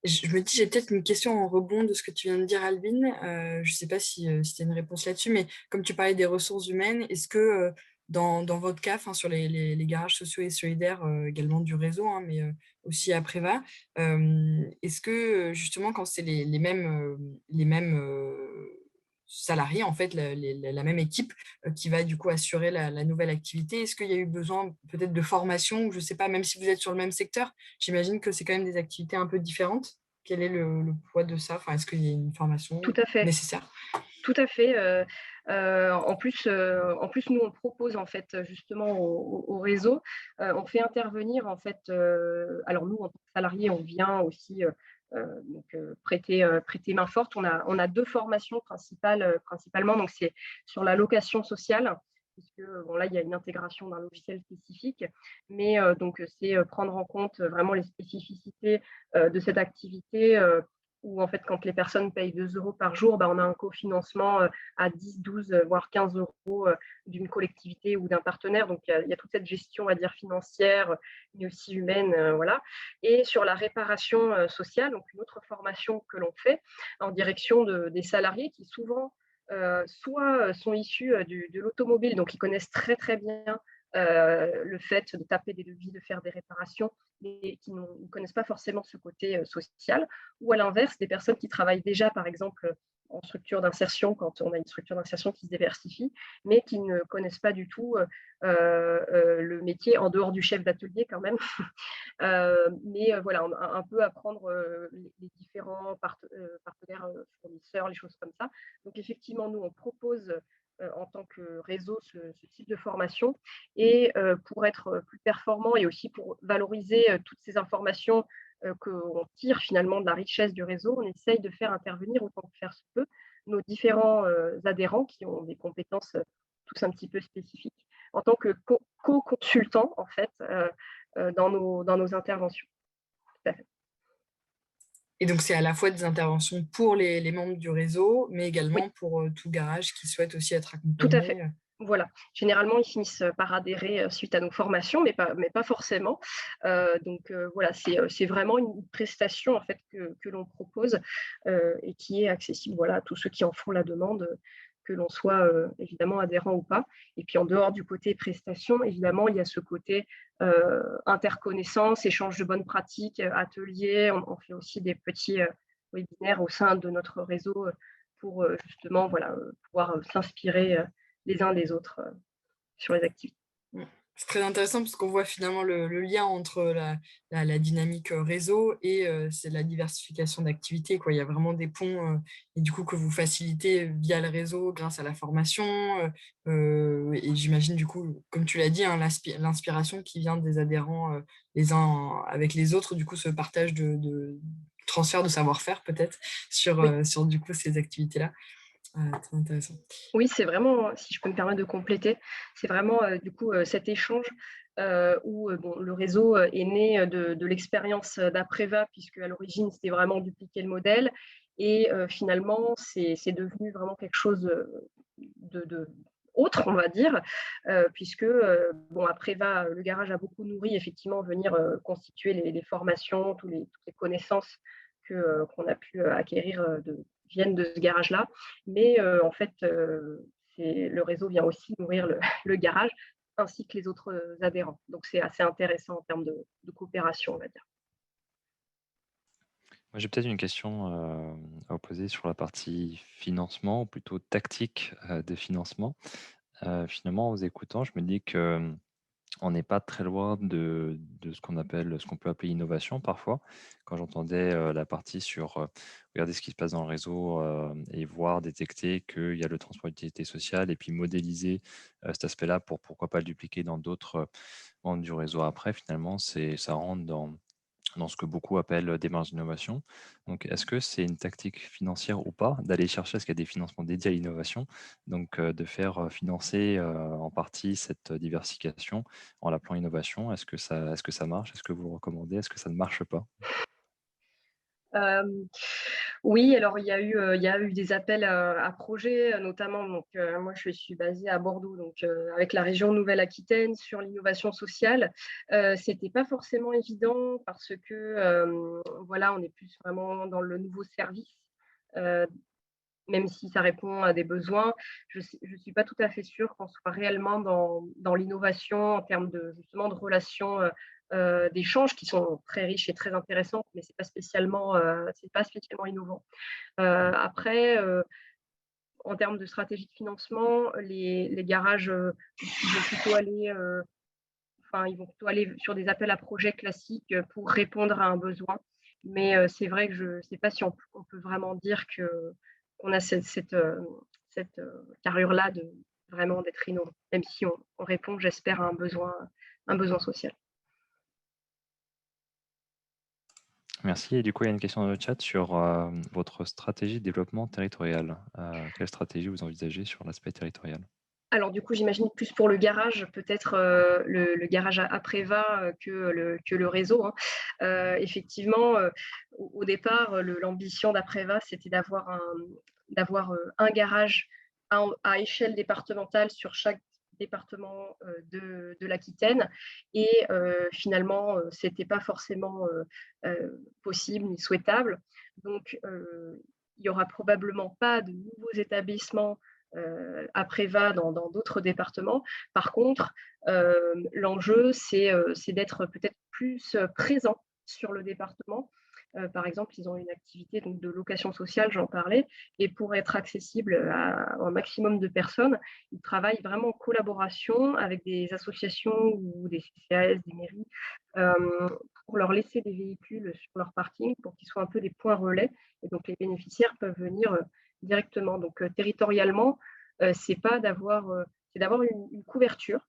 A: Je me dis, j'ai peut-être une question en rebond de ce que tu viens de dire, Albine. Je ne sais pas si tu as une réponse là-dessus, mais comme tu parlais des ressources humaines, est-ce que dans votre cas, sur les garages sociaux et solidaires, également du réseau, hein, mais aussi à Préva, est-ce que justement, quand c'est les mêmes salariés, en fait, la même équipe qui va du coup assurer la nouvelle activité, est-ce qu'il y a eu besoin peut-être de formation, ou je ne sais pas, même si vous êtes sur le même secteur, j'imagine que c'est quand même des activités un peu différentes. Quel est le poids de ça? Est-ce qu'il y a une formation
C: Tout à fait.
A: nécessaire?
C: Tout à fait. En plus, nous, on propose en fait justement au réseau, on fait intervenir en fait. Alors nous, en tant que salariés, on vient aussi prêter main forte. On a 2 formations principalement. Donc c'est sur la location sociale, puisque là il y a une intégration d'un logiciel spécifique, mais donc c'est prendre en compte vraiment les spécificités de cette activité. Où en fait, quand les personnes payent 2 € par jour, on a un cofinancement à 10, 12, voire 15 € d'une collectivité ou d'un partenaire. Donc, il y a toute cette gestion, on va dire, financière, mais aussi humaine. Voilà. Et sur la réparation sociale, donc une autre formation que l'on fait en direction des salariés qui souvent soit sont issus de l'automobile, donc ils connaissent très, très bien le fait de taper des devis, de faire des réparations, mais qui ne connaissent pas forcément ce côté social, ou à l'inverse, des personnes qui travaillent déjà, par exemple, en structure d'insertion, quand on a une structure d'insertion qui se diversifie, mais qui ne connaissent pas du tout le métier en dehors du chef d'atelier quand même. Mais voilà, on a un peu apprendre les différents partenaires fournisseurs, les choses comme ça. Donc effectivement, nous, on propose en tant que réseau ce type de formation. Et pour être plus performant et aussi pour valoriser toutes ces informations qu'on tire finalement de la richesse du réseau, on essaye de faire intervenir autant que faire se peut nos différents adhérents qui ont des compétences tous un petit peu spécifiques en tant que co-consultants en fait dans nos interventions. Tout à fait.
A: Et donc, c'est à la fois des interventions pour les membres du réseau, mais également
C: Oui.
A: pour tout garage qui souhaite aussi être
C: Tout
A: accompagné.
C: à fait. Voilà. Généralement, ils finissent par adhérer suite à nos formations, mais pas forcément. Donc voilà, c'est vraiment une prestation en fait que l'on propose et qui est accessible voilà, à tous ceux qui en font la demande, que l'on soit évidemment adhérent ou pas. Et puis en dehors du côté prestation, évidemment, il y a ce côté interconnaissance, échange de bonnes pratiques, ateliers. On fait aussi des petits webinaires au sein de notre réseau pour justement voilà, pouvoir s'inspirer les uns des autres sur les activités.
A: C'est très intéressant parce qu'on voit finalement le lien entre la dynamique réseau et c'est la diversification d'activités. Il y a vraiment des ponts et du coup que vous facilitez via le réseau grâce à la formation. Et j'imagine du coup, comme tu l'as dit, hein, l'inspiration qui vient des adhérents les uns avec les autres, du coup ce partage de transfert de savoir-faire peut-être sur du coup ces activités-là. Très intéressant.
C: Oui, c'est vraiment, si je peux me permettre de compléter, c'est vraiment du coup cet échange où bon, le réseau est né de l'expérience d'Apreva, puisque à l'origine, c'était vraiment dupliquer le modèle. Et finalement, c'est devenu vraiment quelque chose de autre, on va dire, puisque bon, Apreva, le garage a beaucoup nourri, effectivement, venir constituer les formations, toutes les connaissances qu'on a pu acquérir viennent de ce garage-là. Mais en fait, le réseau vient aussi nourrir le garage ainsi que les autres adhérents. Donc, c'est assez intéressant en termes de coopération, on va dire.
B: Moi, j'ai peut-être une question à vous poser sur la partie financement, ou plutôt tactique des financements. Finalement, en vous écoutant, je me dis que on n'est pas très loin de ce qu'on peut appeler innovation parfois. Quand j'entendais la partie sur regarder ce qui se passe dans le réseau et voir, détecter qu'il y a le transport d'utilité sociale et puis modéliser cet aspect-là pour pourquoi pas le dupliquer dans d'autres membres du réseau après, finalement, ça rentre dans ce que beaucoup appellent démarche d'innovation. Donc, est-ce que c'est une tactique financière ou pas d'aller chercher, est-ce qu'il y a des financements dédiés à l'innovation, donc de faire financer en partie cette diversification en l'appelant innovation? Est-ce que ça marche? Est-ce que vous le recommandez? Est-ce que ça ne marche pas?
C: Oui, alors il y a eu des appels à projets, notamment. Donc, moi, je suis basée à Bordeaux, donc avec la région Nouvelle-Aquitaine sur l'innovation sociale. C'était pas forcément évident parce que voilà, on est plus vraiment dans le nouveau service. Euh, Même si ça répond à des besoins, je ne suis pas tout à fait sûre qu'on soit réellement dans l'innovation en termes justement de relations d'échanges qui sont très riches et très intéressantes, mais ce n'est pas spécialement innovant. Après, en termes de stratégie de financement, les garages ils vont plutôt aller sur des appels à projets classiques pour répondre à un besoin. Mais c'est vrai que je ne sais pas si on peut vraiment dire qu'on a cette carrure-là de vraiment d'être innovant, même si on répond, j'espère, à un besoin social.
B: Merci. Et du coup, il y a une question dans le chat sur votre stratégie de développement territorial. Quelle stratégie vous envisagez sur l'aspect territorial?
C: Alors du coup, j'imagine plus pour le garage, peut-être le garage à Préva que le réseau. Hein. Effectivement, au départ, l'ambition d'Apreva, c'était d'avoir un garage à échelle départementale sur chaque département de l'Aquitaine. Et finalement, ce n'était pas forcément possible ni souhaitable. Donc, il n'y aura probablement pas de nouveaux établissements à Préva dans d'autres départements. Par contre, l'enjeu, c'est d'être peut-être plus présent sur le département. Par exemple, ils ont une activité donc, de location sociale, j'en parlais, et pour être accessible à un maximum de personnes, ils travaillent vraiment en collaboration avec des associations ou des CCAS, des mairies, pour leur laisser des véhicules sur leur parking pour qu'ils soient un peu des points relais. Et donc, les bénéficiaires peuvent venir directement. Donc, territorialement, c'est d'avoir une couverture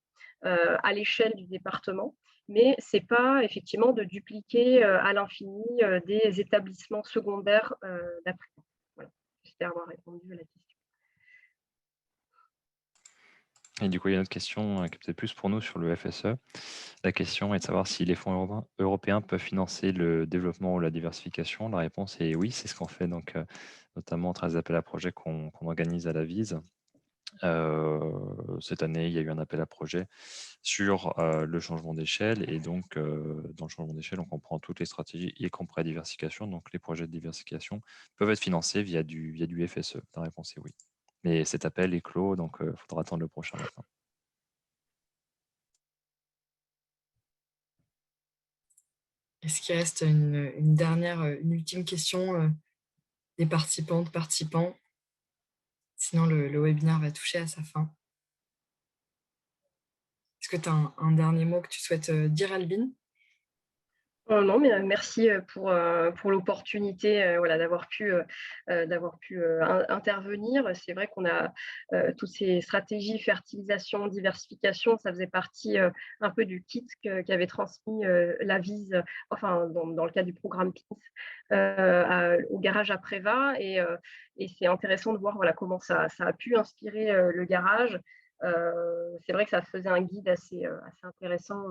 C: à l'échelle du département, mais ce n'est pas effectivement de dupliquer à l'infini des établissements secondaires d'après. Voilà, j'espère avoir répondu à la question.
B: Et du coup, il y a une autre question qui est peut-être plus pour nous sur le FSE. La question est de savoir si les fonds européens peuvent financer le développement ou la diversification. La réponse est oui, c'est ce qu'on fait donc, notamment au travers des appels à projets qu'on organise à la VISE. Cette année, il y a eu un appel à projet sur le changement d'échelle. Et donc, dans le changement d'échelle, on comprend toutes les stratégies, y compris la diversification. Donc, les projets de diversification peuvent être financés via du FSE. La réponse est oui. Mais cet appel est clos, donc il faudra attendre le prochain maintenant.
A: Est-ce qu'il reste une ultime question des participantes, participants? Sinon, le webinaire va toucher à sa fin. Est-ce que tu as un dernier mot que tu souhaites dire, Albine?
C: Non, mais merci pour l'opportunité voilà, d'avoir pu intervenir. C'est vrai qu'on a toutes ces stratégies fertilisation, diversification, ça faisait partie un peu du kit qu'avait transmis la VISE, enfin dans le cadre du programme PINS au garage à Préva. Et c'est intéressant de voir voilà, comment ça a pu inspirer le garage. C'est vrai que ça faisait un guide assez intéressant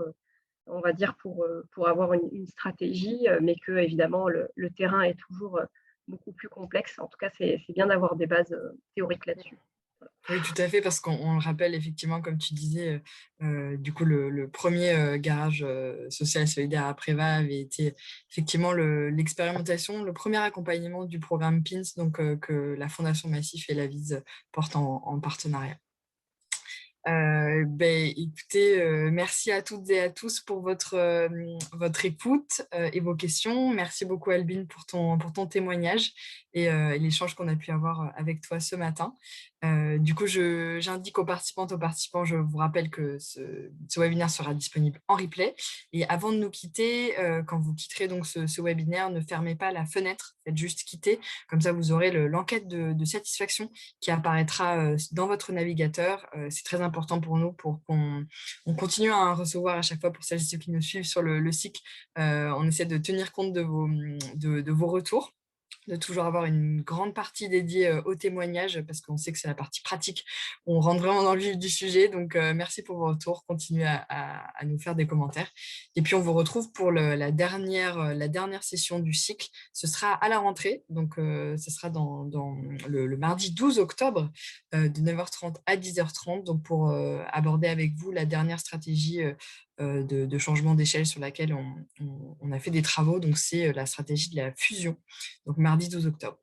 C: on va dire, pour avoir une stratégie, mais que évidemment le terrain est toujours beaucoup plus complexe. En tout cas, c'est bien d'avoir des bases théoriques là-dessus.
A: Oui, tout à fait, parce qu'on le rappelle effectivement, comme tu disais, du coup, le premier garage social solidaire à Préva avait été effectivement l'expérimentation, le premier accompagnement du programme PINS, donc que la Fondation Massif et la VISE portent en partenariat. Écoutez, merci à toutes et à tous pour votre écoute et vos questions. Merci beaucoup, Albine, pour ton témoignage et l'échange qu'on a pu avoir avec toi ce matin. Du coup, j'indique aux participantes, aux participants, je vous rappelle que ce webinaire sera disponible en replay. Et avant de nous quitter, quand vous quitterez donc ce webinaire, ne fermez pas la fenêtre, faites juste quitter. Comme ça, vous aurez l'enquête de satisfaction qui apparaîtra dans votre navigateur. C'est très important pour nous pour qu'on continue à recevoir à chaque fois pour celles et ceux qui nous suivent sur le cycle. On essaie de tenir compte de vos retours, de toujours avoir une grande partie dédiée au témoignage parce qu'on sait que c'est la partie pratique. On rentre vraiment dans le vif du sujet. Donc, merci pour vos retours. Continuez à nous faire des commentaires. Et puis, on vous retrouve pour la dernière session du cycle. Ce sera à la rentrée. Donc, ce sera dans le mardi 12 octobre de 9h30 à 10h30. Donc, pour aborder avec vous la dernière stratégie de changement d'échelle sur laquelle on a fait des travaux. Donc, c'est la stratégie de la fusion. Donc, mardi 12 octobre.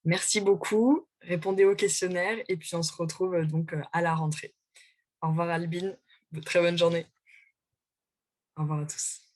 A: Merci beaucoup. Répondez aux questionnaires et puis on se retrouve donc à la rentrée. Au revoir Albine. Très bonne journée. Au revoir à tous.